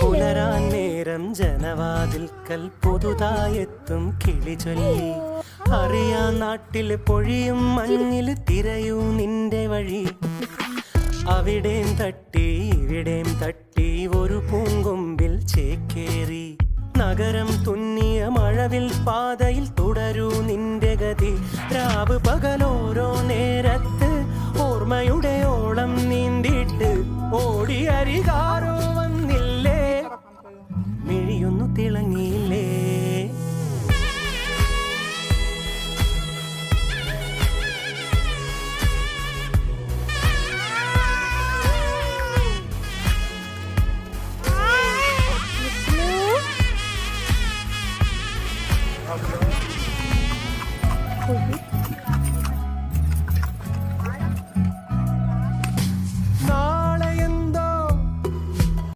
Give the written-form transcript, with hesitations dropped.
പുലരാൻ നേരം ജനവാതിൽക്കൽ പുതുതായെത്തും കിളി ചൊല്ലി. അറിയാ നാട്ടില് പൊഴിയും മഞ്ഞിൽ തിരയൂ നിന്റെ വഴി. അവിടേം തട്ടി ഇവിടേം തട്ടി ഒരു പൂങ്കൊമ്പിൽ ചേക്കേറി. നഗരം തുന്നിയ മഴവിൽ പാതയിൽ തുടരൂ നിന്റെ ഗതി. രാവ് പകലോരോ നേരം